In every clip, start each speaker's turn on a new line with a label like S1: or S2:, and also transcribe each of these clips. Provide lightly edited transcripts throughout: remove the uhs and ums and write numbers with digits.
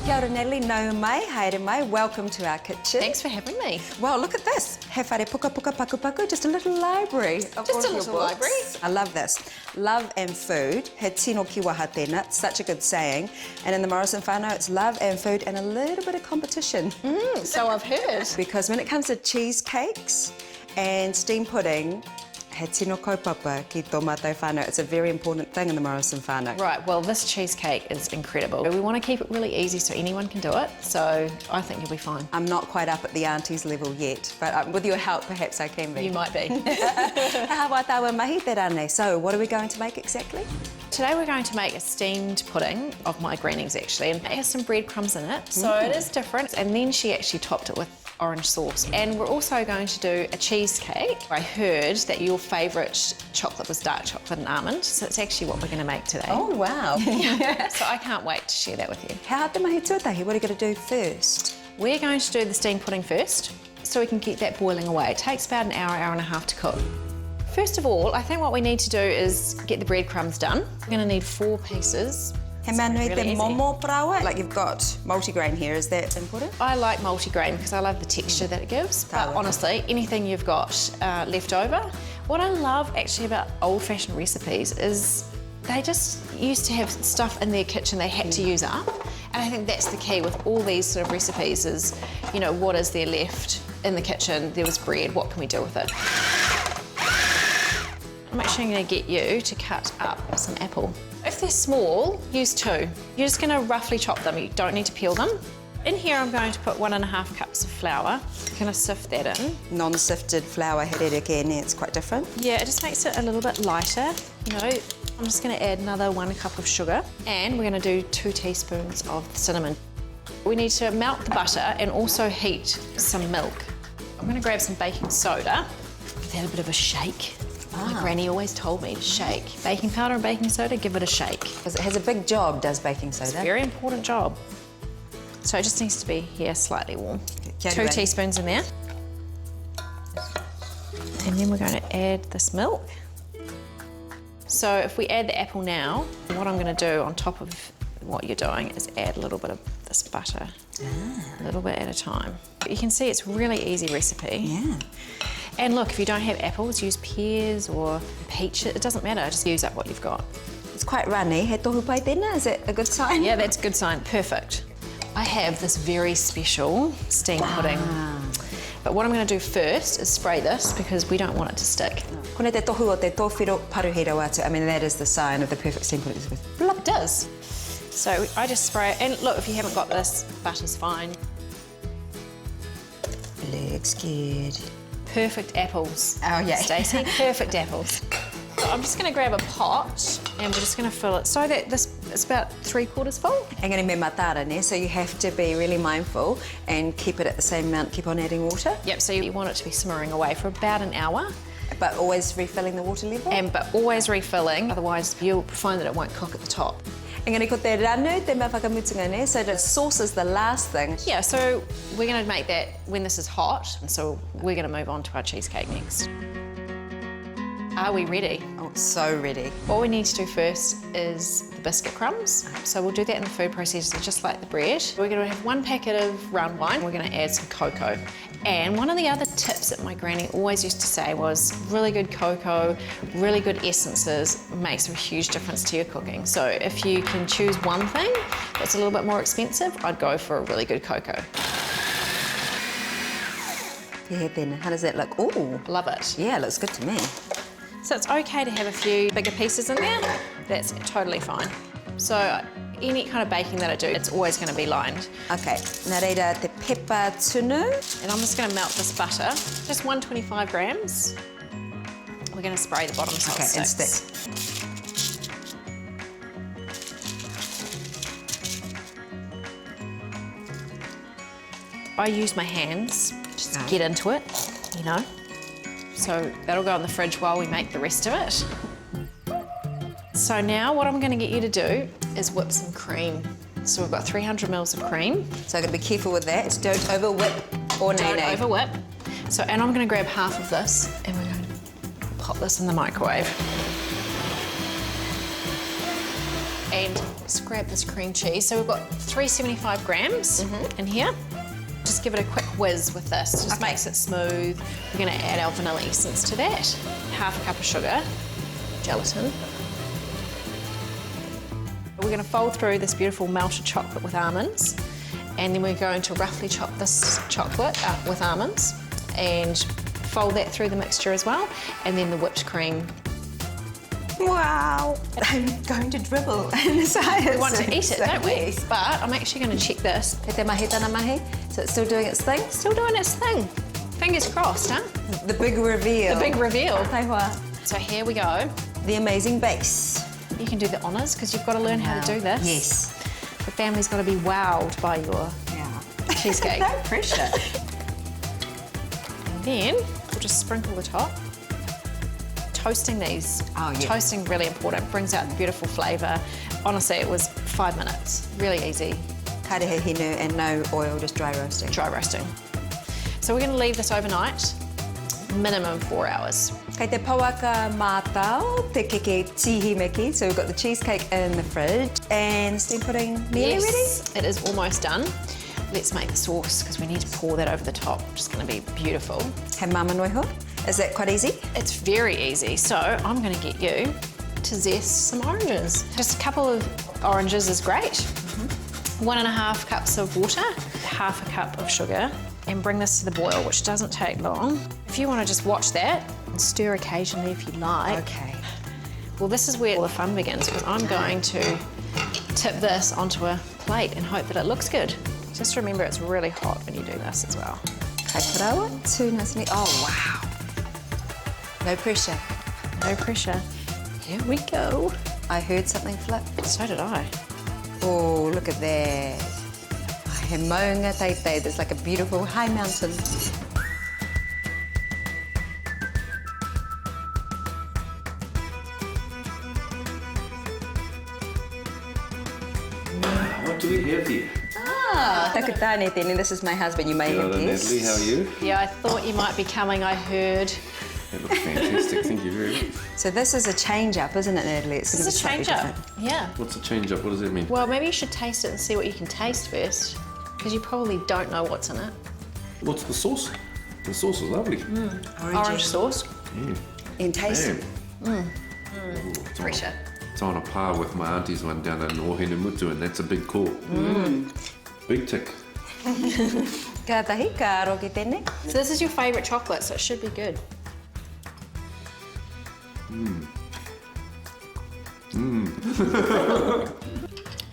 S1: Kia ora Natalie, nau mai, haere mai, welcome to our kitchen.
S2: Thanks for having me.
S1: Well, look at this. He whare puka puka paku paku, just a little library of
S2: Just
S1: all
S2: a
S1: of your
S2: little
S1: books.
S2: library.
S1: I love this. Love and food. He tino ki waha tēnā, such a good saying. And in the Morrison Whānau, it's love and food and a little bit of competition.
S2: So I've heard.
S1: Because when it comes to cheesecakes and steam pudding, he tino kaupapa ki tō mātou whānau. It's a very important thing in the Morrison Whānau.
S2: Right, well, this cheesecake is incredible. We want to keep it really easy so anyone can do it, so I think you'll be fine.
S1: I'm not quite up at the auntie's level yet, but with your help, perhaps I can be.
S2: You might be.
S1: Hawa taua mahi te rane. So, what are we going to make exactly?
S2: Today we're going to make a steamed pudding of my granny's actually, and it has some breadcrumbs in it, so it is different. And then she actually topped it with orange sauce. And we're also going to do a cheesecake. I heard that your favourite chocolate was dark chocolate and almond, so it's actually what we're going to make today.
S1: Oh, wow.
S2: So I can't wait to share that with you.
S1: How te mahi tuatahi? What are you going to do first?
S2: We're going to do the steamed pudding first, so we can get that boiling away. It takes about an hour, hour and a half to cook. First of all, I think what we need to do is get the breadcrumbs done. We're going to need 4 pieces.
S1: He manui
S2: really
S1: te
S2: easy.
S1: momo prawa? Like you've got multigrain here, is that important?
S2: I like multigrain because I love the texture that it gives. But
S1: Tawa.
S2: honestly, anything you've got left over. What I love actually about old-fashioned recipes is they just used to have stuff in their kitchen they had to use up. And I think that's the key with all these sort of recipes is, you know, what is there left in the kitchen? There was bread, what can we do with it? I'm actually going to get you to cut up some apple. If they're small, use 2. You're just going to roughly chop them. You don't need to peel them. In here, I'm going to put 1.5 cups of flour. I'm going to sift that in.
S1: Non-sifted flour, herereke, it's quite different.
S2: Yeah, it just makes it a little bit lighter. You know, I'm just going to add another 1 cup of sugar, and we're going to do 2 teaspoons of cinnamon. We need to melt the butter and also heat some milk. I'm going to grab some baking soda. Give that a bit of a shake. My granny always told me to shake. Baking powder and baking soda, give it a shake.
S1: Because it has a big job, does baking soda?
S2: It's a very important job. So it just needs to be here slightly warm.
S1: Kia
S2: 2
S1: ora.
S2: teaspoons in there. And then we're going to add this milk. So if we add the apple now, what I'm going to do on top of what you're doing is add a little bit of this butter. A little bit at a time. You can see it's a really easy recipe.
S1: Yeah.
S2: And look, if you don't have apples, use pears or peaches. It doesn't matter, just use up what you've got.
S1: It's quite runny. He tohu pai tēnā, is that a good sign?
S2: Yeah, that's a good sign. Perfect. I have this very special steamed pudding. But what I'm going to do first is spray this because we don't want it to stick.
S1: Kone te tohu o te tōwhiro paruhira watu. I mean, that is the sign of the perfect steam pudding.
S2: It does. So I just spray it. And look, if you haven't got this, butter's fine.
S1: Looks good.
S2: Perfect apples.
S1: Oh, yeah.
S2: Stacey, perfect apples. So I'm just going to grab a pot and we're just going to fill it so that it's about 3/4 full.
S1: Engari me matara, ne? So you have to be really mindful and keep it at the same amount, keep on adding water.
S2: Yep, so you want it to be simmering away for about an hour.
S1: But always refilling the water level.
S2: But always refilling, otherwise you'll find that it won't cook at the top.
S1: Engari ko te ranu, te mea whakamutunga, ne? So the sauce is the last thing.
S2: Yeah, so we're going to make that when this is hot, and so we're going to move on to our cheesecake next. Are we ready?
S1: Oh, so ready.
S2: What we need to do first is the biscuit crumbs. So we'll do that in the food processor, just like the bread. We're going to have 1 packet of round wine. We're going to add some cocoa. And one of the other tips that my granny always used to say was really good cocoa, really good essences makes a huge difference to your cooking. So if you can choose one thing that's a little bit more expensive, I'd go for a really good cocoa.
S1: Yeah, then how does that look? Ooh.
S2: Love it.
S1: Yeah, looks good to me.
S2: So it's okay to have a few bigger pieces in there. That's totally fine. So any kind of baking that I do, it's always going to be lined.
S1: Okay, nā reira te pepper tunu.
S2: And I'm just going to melt this butter, just 125 grams. We're going to spray the bottom so it
S1: Okay, and
S2: sticks.
S1: stick.
S2: I use my hands just to get into it, you know. So that'll go in the fridge while we make the rest of it. So now what I'm going to get you to do is whip some cream. So we've got 300 mils of cream.
S1: So I've got to be careful with that. Don't over whip or
S2: Don't
S1: nay-nay.
S2: over whip. So, and I'm going to grab half of this and we're going to pop this in the microwave. And just grab this cream cheese. So we've got 375 grams in here. Just give it a quick whiz with this. Just makes it smooth. We're going to add our vanilla essence to that. Half a cup of sugar, gelatin. We're going to fold through this beautiful melted chocolate with almonds, and then we're going to roughly chop this chocolate up with almonds and fold that through the mixture as well, and then the whipped cream.
S1: Wow! I'm going to dribble in this ice.
S2: We want to eat it, don't we?
S1: Yes.
S2: But I'm actually going to check this.
S1: He te mahi tana mahi? So it's still doing its thing?
S2: Still doing its thing. Fingers crossed, huh?
S1: The big reveal.
S2: The big reveal.
S1: Tai hoa.
S2: So here we go.
S1: The amazing base.
S2: You can do the honours because you've got to learn how to do this.
S1: Yes.
S2: The family's got to be wowed by your cheesecake.
S1: No pressure.
S2: And then we'll just sprinkle the top. Toasting these.
S1: Oh, yeah.
S2: Toasting really important. Brings out the beautiful flavour. Honestly, it was 5 minutes. Really easy.
S1: Karehe hinu and no oil, just dry roasting.
S2: Dry roasting. So we're going to leave this overnight. Minimum 4 hours.
S1: Kei te pauaka mātau, te keke tihimeki. So we've got the cheesecake in the fridge and steam pudding nearly
S2: Yes, it is almost done. Let's make the sauce because we need to pour that over the top, which is going to be beautiful.
S1: He mama noiho. Is that quite easy?
S2: It's very easy. So I'm going to get you to zest some oranges. Just a couple of oranges is great. 1.5 cups of water, half a cup of sugar, and bring this to the boil, which doesn't take long. If you want to just watch that and stir occasionally if you like.
S1: Okay.
S2: Well, this is where all the fun begins because I'm going to tip this onto a plate and hope that it looks good. Just remember it's really hot when you do this as well.
S1: Kaiparawa, too nice and neat. Oh, wow. No pressure.
S2: No pressure. Here we go.
S1: I heard something flip.
S2: So did I.
S1: Oh, look at that. He maunga teitei. There's like a beautiful high mountain.
S3: What do we have here?
S1: Takatane tēnei, this is my husband. You may
S3: Hello,
S1: have guessed.
S3: Natalie, how are you?
S2: Yeah, I thought you might be coming, I heard.
S3: That looks fantastic, thank you very much.
S1: So this is a change-up, isn't it, Natalie? It's
S2: This is a
S1: gonna be slightly
S2: change-up.
S1: different.
S2: Yeah.
S3: What's a change-up? What does that mean?
S2: Well, maybe you should taste it and see what you can taste first, because you probably don't know what's in it.
S3: What's the sauce? The sauce is lovely.
S2: Orange sauce.
S1: In taste.
S3: Man.
S2: Pressure.
S3: It's on a par with my auntie's one down in Whānau, and that's a big call. Big tick.
S1: Ka tahi, ka aro ki tēnei.
S2: So this is your favourite chocolate, so it should be good.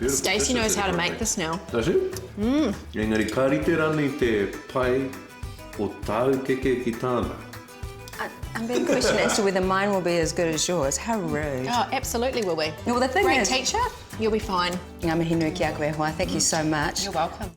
S2: Stacey knows how to make this now.
S3: Does she? Engari, ka rite rani te pai o tāu keke ki tāna.
S1: I'm being questioned as to whether mine will be as good as yours. How rude.
S2: Oh, absolutely will we.
S1: Well, the thing
S2: Great
S1: is...
S2: teacher, you'll be fine.
S1: Ngā mihi nui ki a koe hoa. Thank you so much.
S2: You're welcome.